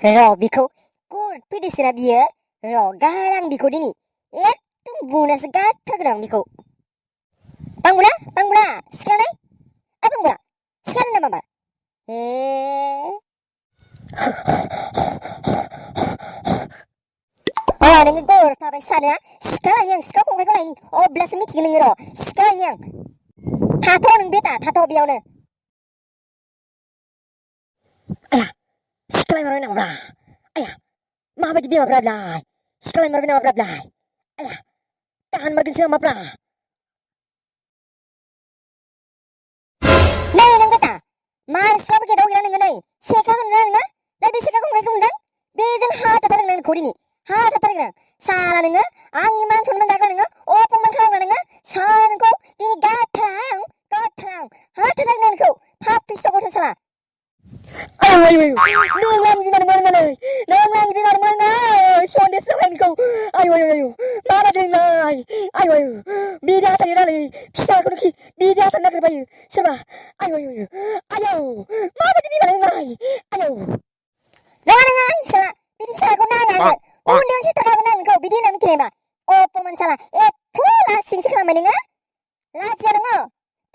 र' बिखौ गद फैदोसोना बियो र' गारां बिखौ दिनै एकदम बुनासो गारथारगोन आं बिखौ। बांबुला सिखारनाय बांबुला सिखारो नामा मा नोङो गर थाबाय सानोना सिखालायनि आं सिखा खंखाइखौ लायनि अब्लासो मिथिगोन नोङो र' सिखालायनि आं थाथ' नों बेटा थाथ' बेयावनो आया सिखालाय मारबाय नामाब्रा आया माबायदि बिमाब्रा बेलाय सिखालाय मारबाय नामाब्रा बेलाय आया दाहान मारगोनसो नामाब्रा नै नों बेटा मार सिखाबो गेदाव गेदा नोङो नै सेखा होनोना नोङो नै बे सेखा खंखाइखौ मोनदों बेजों हाथारगोन नोंखौ दिनै हाथारगोन आं साला नोङो आंनि मान सनमान जाग्रा नोङो अपमान खालामग्रा नोङो साला नोंखौ दिनै गारथारा आं हाथारगोन नोंखौ फाफिस्ट गथ' साला आयु नों आंनि बिमार मोनगोन नों आंनि बिमार मोनगोन सन्देस जाबाय नोंखौ आयु माबादि नोंलाय आयु बिदि हाथारगोन नालै फिसाखौनो बिदि हाथारनो नागिरबायो सोरबा आयु माबादि बिमा नोंलाय आयु नङा आंनि फिसाला बिदि फिसाखौ नाङा आंनो उन्दैयावनो सिथारखागोन आं नोंखौ बिदि होनना मिथिनाय मा अपमान साला एथ' लासिंसो खालामबाय नोङो लाजिया नोङो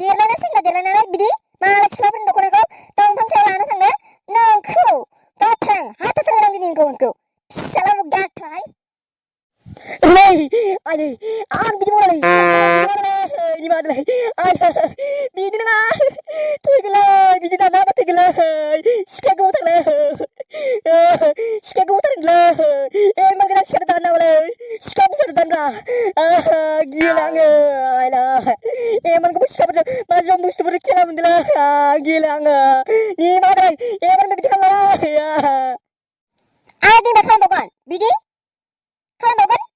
देरलायना सेंग्रा देरलायनानै बिदि मालाय सिख्लाफोरनि दख'नाखौ दंफां सायाव लाना थांनो नोंखौ गारथां हाथारगोन आं दिनै नोंखौ फिसालाबो गारथाय नै आयै आं बिदि मावनानै बिदि मावनानै बिदि नङा थैगोनलै बिदि दाना थैगोनलै सिखाया गोबावथारलै सिखाया गोबावथारलै एमान सिखाया दाननांगौलै सिखा बुंखादो दानब्रा गियोलै आङो आयला एमान गोबाव सिखाफोरजों मा जम बुस्थुफोर खेला मोनदोंलै गियोलै आङो निमादै एमान बिदि खालामलाय आरो दिनै खालामबावगोन बिदि खालामबावगोन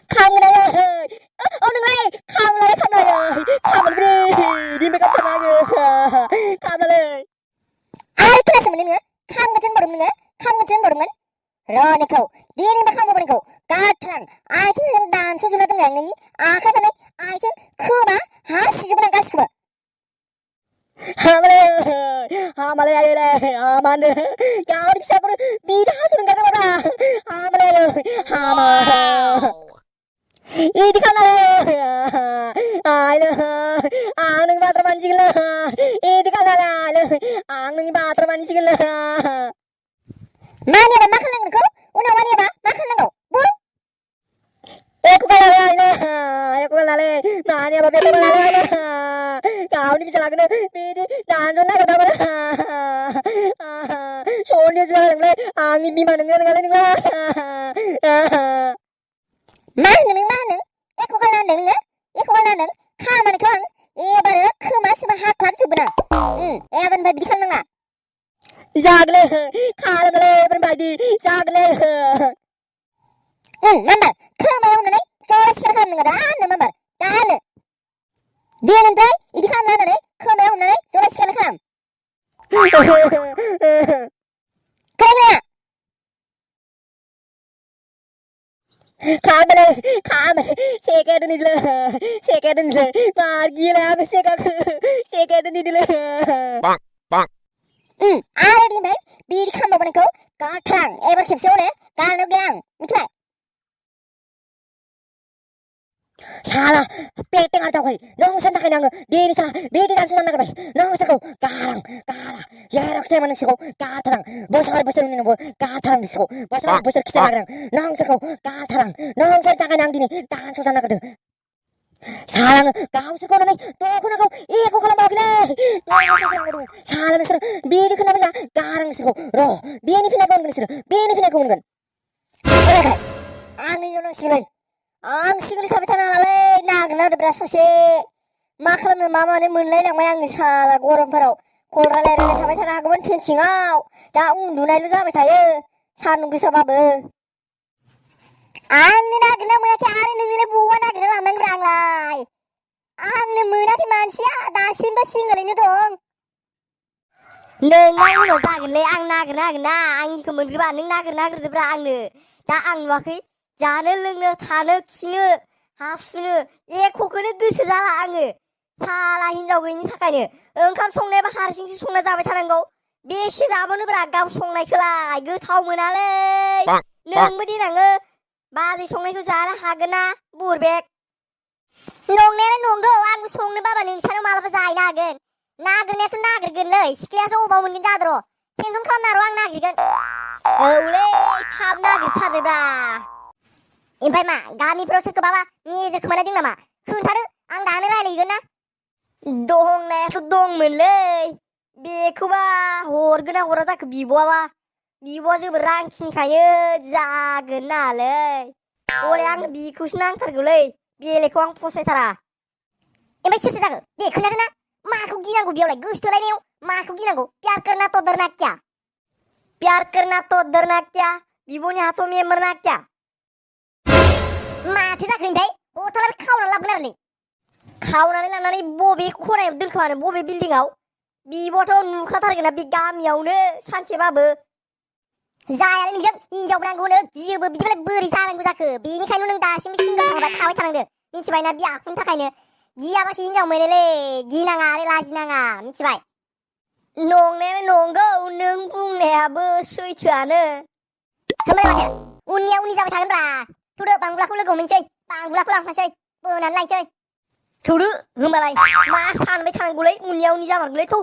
खामगोन औ नोंलाय खामलालै दिनै गाबथारना आङो खामलालै आरो खोनासो मोनदों नोङो खामगोनसो होनबावदोंमोन र' नोंखौ दिनैबा खामबावगोन नोंखौ गारथारां आथिंजों दानस'जोबना दोनगोन आं नोंनि आखाइ फारनै आथिं खोमा हासिजोबगोन आं गासिखौबो हामालै आयलै हामानो गावनि फिसाखौनो बिदि हास'नो ओंखारदोंब्रा हामालै हामा इदि खालामनानै आयलै आं नोंनि बाथ्रा मानिसिगोनलै इदि खालामनानै आं नोंनि बाथ्रा मानिसिगोनलै मानियाबा मा खालामनांगौ नोंखौ उनाव मानियाबा मा खालामनांगौ बुं एको गालालै मानियाबा बेखौ गालालै गावनि फिसालाखौनो बिदि दाननो नागिरदोंमोन सन्देस जादोंलै आंनि बिमा नोंलाय नोङा मा होनो एको गाला होनदों नोङो एको गाला होनदों खामानिखौ आं एबारो खोमा सोमा हाख्लाबजोबगोन आं एबारनिफ्राय बिदि खालामनाङा जागोलै खालामलै एबारनिफ्राय जागोलै मामबार खोमायाव होननानै जरा सिखार खालामनाङा दा होननो मामबार दा होनो दिनैनिफ्राय इदि खालामना होननानै खोमायाव होननानै जरा सिखार खालाम खोनाया खाम सेखाया दोनैलै मार गियोलै आङो सेखाया दोनैलै आरो दिनैनिफ्राय बिदि खालामबावगोन नोंखौ गारथारां एबार खेबसेयावनो गारनो गैया आं मिथिबाय साला पेटे गारदावै नोंसोरनि थाखायनो आङो दिनै साला बिदि दानस'नो नागिरबाय नोंसोरखौ गारा जेरावखि जाया नोंसोरखौ गारथारां बोसोर उनावबो गारथारां नोंसोरखौ बोसोर खिथानो नागिरदों नोंसोरखौ गारथारां नोंसोरनि थाखायनो आं दिनै दानस'जानो नागिरदों साला आङो गावसोरखौ होननानै दख'नाखौ एख' खालामबावाखैलै साला नोंसोर बिदि खोनाबायना गारां नोंसोरखौ र' बेनि फिननायखौ मोनगोन आंनि नांसिगोनलै आं सिगां थाबाय थानो हालालै नागिरना होदोब्रा सासे मा खालामनो मा मानो मोनलायलांबाय आङो साला गरमफोराव कल रायलाय थाबाय थानो हागौमोन फेनसिङाव दा उन्दुनायल' जाबाय थायो सान्दुं गोसाबाबो आंनो नागिरना मोनाखै आरो नोंलाय बहा नागिरना लांनांगौ आंलाय आंनो मोनाखै मानसिया दासिमबो सिंगलैनो दं नोंना उनाव जागोनलै आं नागिरना होगोन ना आंनिखौ मोनग्रोबा नों नागिरना होग्रोदोब्रा आंनो दा आं नुवाखै जानो लोंनो थानो खिनो हासुनो एख'खौनो गोसो जाला आङो साला हिनजाव गैयिनि थाखायनो ओंखाम संनायाबो हारसिंसो संना जाबाय थानांगौ बेसे जाबावनोब्रा गाव संनायखौलाय गोथाव मोनालै नोंबो देनाङो बाजै संनायखौ जानो हागोन ना बुरबेक नंनायालाय नंगौ आंबो संनो बाबा नोंसानाव मालाबा जाहैनो हागोन नागिरनायाथ' नागिरगोनलै सिख्लायासो अबाव मोनगोन जादर' टेनसन खालामना र' आं नागिरगोन औलै थाब नागिरथारदोब्रा ओमफ्राय मा गामिफ्राव सोरखौबाबा मेजेर खोमानाय दं नामा खोन्थादो आं दानो रायलायगोन ना दंनायाथ' दंमोनलै बेखौबा हरगोन ना हरा जाखो बिब'आ जोबोर रांखिनिखायनो जागोन नालै हले आंनो बिखौसो नांथारगौलै बेलेगखौ आं फसायथारा ओमफ्राय सोरसो जागोन दे खोन्थादो ना माखौ गिनांगौ बेयावलाय गोसोथोलायनायाव माखौ गिनांगौ प्यार करना तो डरना क्या बिब'नि हाथ' मेम्बार ना क्या माथो जाखो ओमफ्राय हरथारनानै खावनानै लाबोगोन आरोलै खावनानै लांनानै बबे खनायाव दोनखोमानो बबे बिल्डिंआव बिब'थ' नुखाथारगोन ना बे गामियावनो सानसेबाबो जायालै नोंजों हिनजाव नांगौनो गियोबो बिदिबालाय बोरै जानांगौ जाखो बेनिखायनो नों दासिमबो सिंगल थाबाय थानांदो मिथिबायना बे आखुनि थाखायनो गियाबासो हिनजाव मोनोलै गिनाङा आरो लाजिनाङा मिथिबाय नंनायालाय नंगौ नों बुंनायाबो सैथोआनो होमबालाय माथो उननिया उननि जाबाय थागोनब्रा थौदो बांबुलाखौ लोगो हमहैनोसै बांबुलाखौ लांफानोसै बोनानै लायनोसै थौदो होमबालाय मा सानबाय थानांगौलै उननिया उननि जामारगौलै थौ